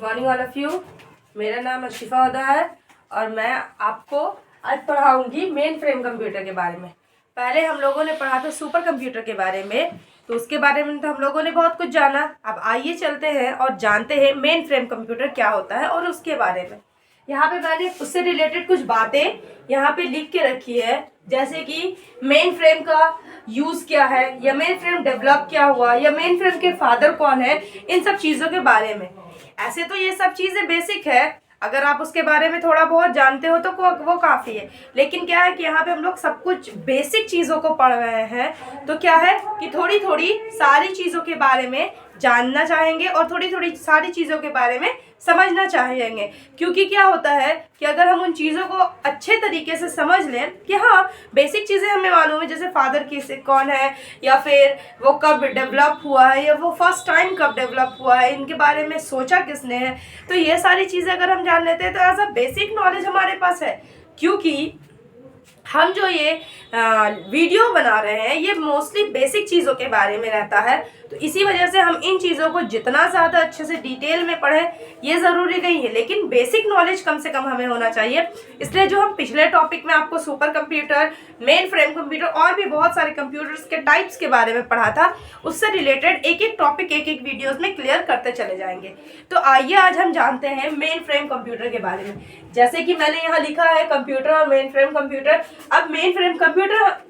Morning all of you. मेरा नाम अशरीफा हुदा है और मैं आपको आज पढ़ाऊंगी मेन फ्रेम कंप्यूटर के बारे में। पहले हम लोगों ने पढ़ा था सुपर कंप्यूटर के बारे में, तो उसके बारे में तो हम लोगों ने बहुत कुछ जाना। अब आइए चलते हैं और जानते हैं मेन फ्रेम कंप्यूटर क्या होता है और उसके बारे में। यहाँ पे मैंने उससे रिलेटेड कुछ बातें यहाँ पे लिख के रखी है, जैसे कि मेन फ्रेम का यूज़ क्या है, या मेन फ्रेम डेवलप क्या हुआ, या मेन फ्रेम के फादर कौन है, इन सब चीज़ों के बारे में। ऐसे तो ये सब चीज़ें बेसिक है, अगर आप उसके बारे में थोड़ा बहुत जानते हो तो वो काफ़ी है। लेकिन क्या है कि यहाँ पे हम लोग सब कुछ बेसिक चीज़ों को पढ़ रहे हैं, तो क्या है कि थोड़ी थोड़ी सारी चीज़ों के बारे में जानना चाहेंगे और थोड़ी थोड़ी सारी चीज़ों के बारे में समझना चाहेंगे। क्योंकि क्या होता है कि अगर हम उन चीज़ों को अच्छे तरीके से समझ लें कि हाँ बेसिक चीज़ें हमें मालूम है, जैसे फादर किसे कौन है, या फिर वो कब डेवलप हुआ है, या वो फर्स्ट टाइम कब डेवलप हुआ है, इनके बारे में सोचा किसने है, तो ये सारी चीज़ें अगर हम जान लेते हैं तो एज अ बेसिक नॉलेज हमारे पास है। क्योंकि हम जो ये वीडियो बना रहे हैं ये मोस्टली बेसिक चीज़ों के बारे में रहता है, तो इसी वजह से हम इन चीज़ों को जितना ज़्यादा अच्छे से डिटेल में पढ़ें ये ज़रूरी नहीं है, लेकिन बेसिक नॉलेज कम से कम हमें होना चाहिए। इसलिए जो हम पिछले टॉपिक में आपको super computer, main frame computer और भी बहुत सारे कंप्यूटर्स के टाइप्स के बारे में पढ़ा था, उससे रिलेटेड एक एक टॉपिक एक एक वीडियोज़ में क्लियर करते चले जाएंगे। तो आइए आज हम जानते हैं मेन फ्रेम कंप्यूटर के बारे में। जैसे कि मैंने यहाँ लिखा है कंप्यूटर और मेन फ्रेम कंप्यूटर। अब मेन फ्रेम कंप्यूटर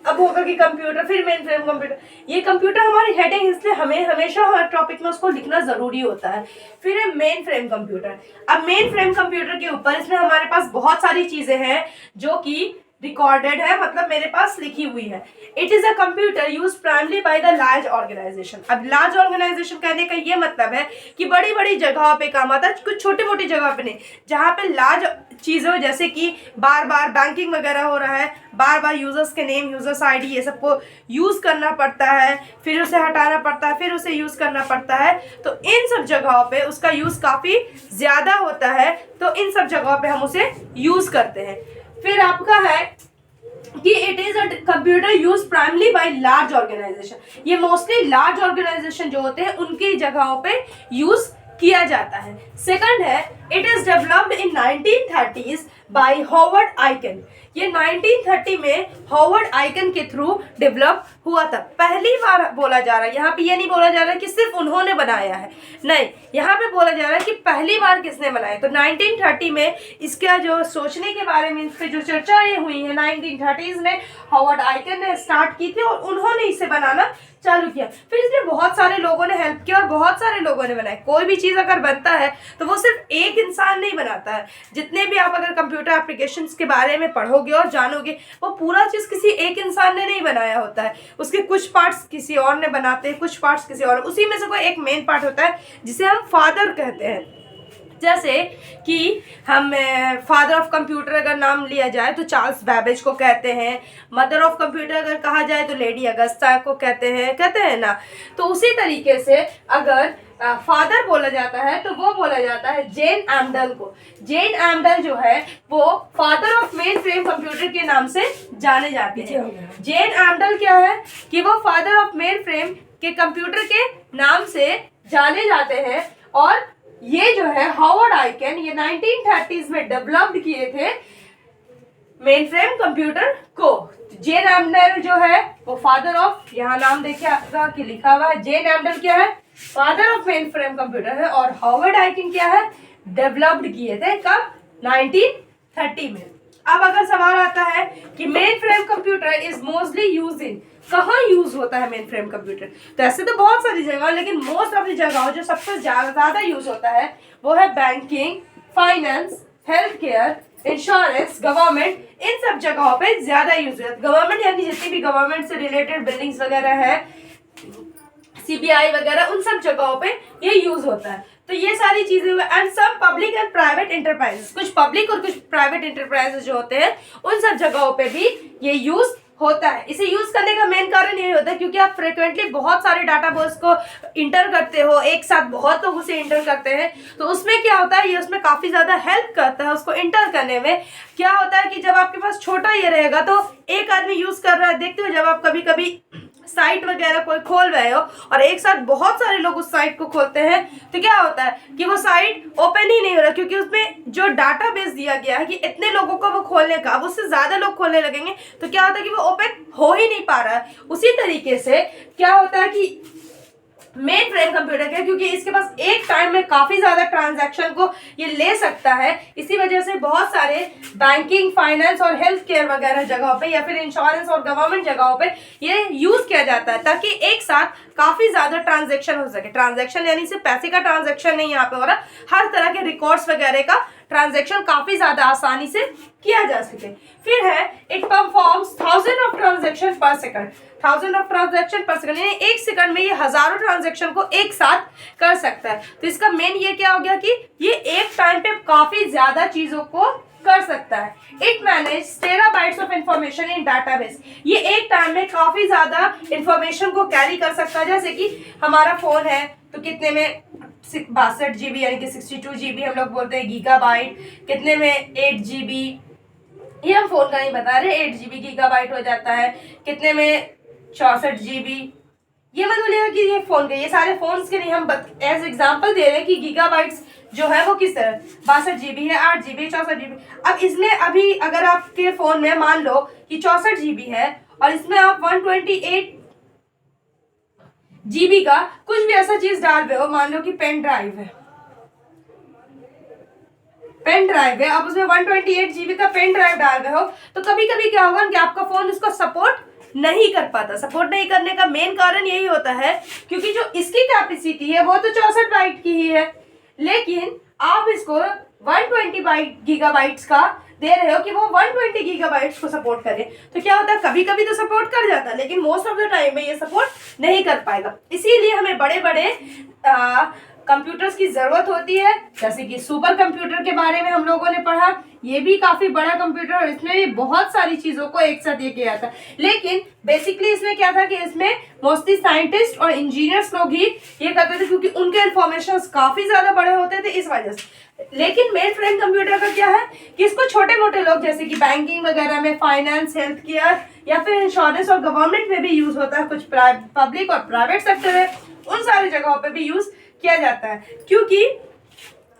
अब होगा कि कंप्यूटर फिर मेन फ्रेम कंप्यूटर, ये कंप्यूटर हमारी हेडिंग, इसलिए हमें हमेशा हर टॉपिक में उसको लिखना ज़रूरी होता है। फिर है मेन फ्रेम कंप्यूटर। अब मेन फ्रेम कंप्यूटर के ऊपर इसमें हमारे पास बहुत सारी चीज़ें हैं जो कि रिकॉर्डेड है, मतलब मेरे पास लिखी हुई है। It is a computer use primarily by the large organisation. अब लार्ज ऑर्गेनाइजेशन कहने का ये मतलब है कि बड़ी बड़ी जगहों पे काम आता है, कुछ छोटी मोटी जगह पे नहीं। जहाँ पे लार्ज चीज़ों जैसे कि बार बार बैंकिंग वगैरह हो रहा है, बार बार यूजर्स के नेम, यूजर्स आईडी, ये सबको यूज़ करना पड़ता है, फिर उसे हटाना पड़ता है, फिर उसे यूज़ करना पड़ता है, तो इन सब जगहों पे उसका यूज़ काफ़ी ज़्यादा होता है, तो इन सब जगहों पे हम उसे यूज़ करते हैं। फिर आपका है कि it is a computer use primarily by large organisation. ये मोस्टली लार्ज ऑर्गेनाइजेशन जो होते हैं उनकी जगहों पे यूज किया जाता है। सेकंड है it is developed in 1930s by Howard Aiken. ये 1930 में हॉवर्ड आइकन के थ्रू डेवलप हुआ था। पहली बार बोला जा रहा है, यहाँ पे ये नहीं बोला जा रहा है कि सिर्फ उन्होंने बनाया है, नहीं, यहाँ पे बोला जा रहा है कि पहली बार किसने बनाया। तो 1930 में इसका जो सोचने के बारे में, इस पर जो चर्चाएं हुई है 1930s में हॉवर्ड आइकन ने स्टार्ट की थी और उन्होंने इसे बनाना चालू किया। फिर इसमें बहुत सारे लोगों ने हेल्प किया और बहुत सारे लोगों ने बनाया। कोई भी चीज़ अगर बनता है तो वो सिर्फ एक इंसान नहीं बनाता है। जितने भी आप अगर कंप्यूटर एप्लीकेशंस के बारे में पढ़ोगे और जानोगे, वो पूरा चीज़ किसी एक इंसान ने नहीं बनाया होता है। उसके कुछ पार्ट्स किसी और ने बनाते हैं, कुछ पार्ट्स किसी और, उसी में से कोई एक मेन पार्ट होता है जिसे हम फादर कहते हैं। जैसे कि हम फादर ऑफ कंप्यूटर अगर नाम लिया जाए तो चार्ल्स बैबेज को कहते हैं। मदर ऑफ कंप्यूटर अगर कहा जाए तो लेडी अगस्ता को कहते हैं ना। तो उसी तरीके से अगर फादर बोला जाता है तो वो बोला जाता है जेन आमडल को। जेन आमडल जो है वो father of main frame computer के नाम से जाने जाते हैं। जेन आमडल क्या है कि वो फादर ऑफ मेन फ्रेम के कंप्यूटर के नाम से जाने जाते हैं। और ये जो है हॉवर्ड आइकन ये 1930s में डेवलप्ड किए थे मेन फ्रेम कंप्यूटर को। जेन आमडल जो है वो फादर ऑफ, यहाँ नाम देखिए आपका कि लिखा हुआ है, जेन आमडल क्या है, father of main frame computer है, और हॉवर्ड आइकन क्या है, डेवलप्ड किए थे कब, 1930 में। अब अगर सवाल आता है कि main frame computer is mostly use in, कहाँ यूज होता है मेन फ्रेम कंप्यूटर, तो ऐसे तो बहुत सारी जगह, लेकिन मोस्ट ऑफ द जगह जो सबसे ज्यादा यूज होता है वो है banking, finance, health care, insurance, government, इन सब जगहों पे ज्यादा यूज होता है। गवर्नमेंट यानी जितनी भी गवर्नमेंट से रिलेटेड बिल्डिंग्स वगैरह है, सीबीआई वगैरह, उन सब जगहों पे ये यूज होता है। तो ये सारी चीजें हुई। And some public and private enterprises, कुछ पब्लिक और कुछ प्राइवेट इंटरप्राइजेस जो होते हैं उन सब जगहों पे भी ये यूज होता है। इसे यूज करने का मेन कारण यही होता है क्योंकि आप फ्रिक्वेंटली बहुत सारे डाटा बेस को इंटर करते हो, एक साथ बहुत लोग उसे इंटर करते हैं, तो उसमें क्या होता है, ये उसमें काफी ज्यादा हेल्प करता है उसको इंटर करने में। क्या होता है कि जब आपके पास छोटा ये रहेगा तो एक आदमी यूज कर रहा है, देखते हो जब आप कभी कभी साइट वगैरह कोई खोल रहे हो और एक साथ बहुत सारे लोग उस साइट को खोलते हैं तो क्या होता है कि वो साइट ओपन ही नहीं हो रहा, क्योंकि उसमें जो डाटाबेस दिया गया है कि इतने लोगों को वो खोलने का, अब उससे ज़्यादा लोग खोलने लगेंगे तो क्या होता है कि वो ओपन हो ही नहीं पा रहा है। उसी तरीके से क्या होता है कि मेन फ्रेम कंप्यूटर क्या, क्योंकि इसके पास एक टाइम में काफ़ी ज़्यादा ट्रांजैक्शन को ये ले सकता है, इसी वजह से बहुत सारे बैंकिंग, फाइनेंस और हेल्थ केयर वगैरह जगहों पे या फिर इंश्योरेंस और गवर्नमेंट जगहों पे ये यूज़ किया जाता है, ताकि एक साथ काफ़ी ज़्यादा ट्रांजैक्शन हो सके। ट्रांजैक्शन यानी सिर्फ पैसे का ट्रांजैक्शन नहीं यहाँ पे हो रहा, हर तरह के रिकॉर्ड्स वगैरह का ट्रांजैक्शन काफ़ी ज़्यादा आसानी से किया जा सके। फिर है इट परफॉर्म्स 1000 ऑफ ट्रांजैक्शन पर सेकंड। 1000 ऑफ ट्रांजैक्शन पर सेकंड यानी एक सेकंड में ये हजारों ट्रांजैक्शन को एक साथ कर सकता है। तो इसका मेन ये क्या हो गया कि ये एक टाइम पे काफ़ी ज़्यादा चीज़ों को कर सकता है। It manage terabytes of information in database. ये एक टाइम में काफ़ी ज़्यादा इंफॉर्मेशन को कैरी कर सकता है। जैसे कि हमारा फ़ोन है तो कितने में 62 GB यानी कि 62 GB हम लोग बोलते हैं गीगाबाइट, कितने में 8 GB, ये हम फ़ोन का नहीं बता रहे, 8 GB गीगाबाइट हो जाता है, कितने में 64 GB। ये मत बोलिएगा कि ये फ़ोन के, ये सारे फ़ोन्स के लिए हम एज एग्जाम्पल दे रहे हैं कि गीगाबाइट्स जो है वो किस तरह 62 GB है, 8 GB, 64 GB। अब इसमें अभी अगर आपके फ़ोन में मान लो कि 64 GB है और इसमें आप 128 GB का कुछ भी ऐसा चीज डाल रहे हो, मान लो कि पेन ड्राइव है, पेन ड्राइव है, आप उसमें 128 GB का पेन ड्राइव डाल रहे हो तो कभी कभी क्या होगा कि आपका फोन इसको सपोर्ट नहीं कर पाता। सपोर्ट नहीं करने का मेन कारण यही होता है क्योंकि जो इसकी कैपेसिटी है वो तो 64 बाइट की ही है, लेकिन आप इसको 120 गीगाबाइट्स का दे रहे हो कि वो 120 गीगाबाइट्स को सपोर्ट करे। तो क्या होता है, कभी कभी तो सपोर्ट कर जाता है लेकिन मोस्ट ऑफ द टाइम में ये सपोर्ट नहीं कर पाएगा। इसीलिए हमें बड़े बड़े कंप्यूटर्स की ज़रूरत होती है। जैसे कि सुपर कंप्यूटर के बारे में हम लोगों ने पढ़ा, ये भी काफ़ी बड़ा कंप्यूटर और इसमें भी बहुत सारी चीज़ों को एक साथ ये किया था, लेकिन बेसिकली इसमें क्या था कि इसमें मोस्टली साइंटिस्ट और इंजीनियर्स लोग ही ये करते थे क्योंकि उनके इन्फॉर्मेशन काफ़ी ज़्यादा बड़े होते थे इस वजह से। लेकिन मेन फ्रेम कंप्यूटर का क्या है कि इसको छोटे मोटे लोग जैसे कि बैंकिंग वगैरह में, फाइनेंस, हेल्थ केयर या फिर इंश्योरेंस और गवर्नमेंट में भी यूज़ होता है, कुछ पब्लिक और प्राइवेट सेक्टर है, उन सारी जगहों पे भी यूज़ किया जाता है क्योंकि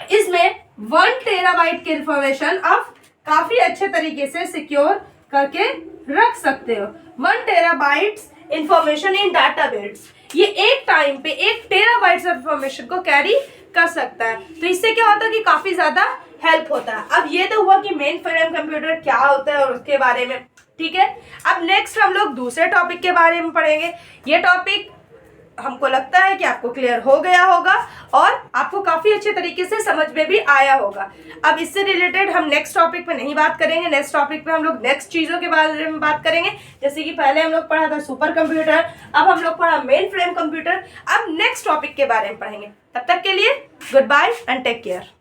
इसमें 1 टेराबाइट की इंफॉर्मेशन आप काफ़ी अच्छे तरीके से सिक्योर करके रख सकते हो। 1 टेराबाइट्स इंफॉर्मेशन इन डाटाबेस, ये एक टाइम पे 1 टेराबाइट्स इंफॉर्मेशन को कैरी कर सकता है। तो इससे क्या होता है कि काफ़ी ज़्यादा हेल्प होता है। अब ये तो हुआ कि मेन फ्रेम कंप्यूटर क्या होता है और उसके बारे में, ठीक है। अब नेक्स्ट हम लोग दूसरे टॉपिक के बारे में पढ़ेंगे। ये टॉपिक हमको लगता है कि आपको क्लियर हो गया होगा और आपको काफ़ी अच्छे तरीके से समझ में भी आया होगा। अब इससे रिलेटेड हम नेक्स्ट टॉपिक पे नहीं बात करेंगे, नेक्स्ट टॉपिक पे हम लोग नेक्स्ट चीज़ों के बारे में बात करेंगे। जैसे कि पहले हम लोग पढ़ा था सुपर कंप्यूटर, अब हम लोग पढ़ा मेन फ्रेम कंप्यूटर, अब नेक्स्ट टॉपिक के बारे में पढ़ेंगे। तब तक के लिए goodbye and take care.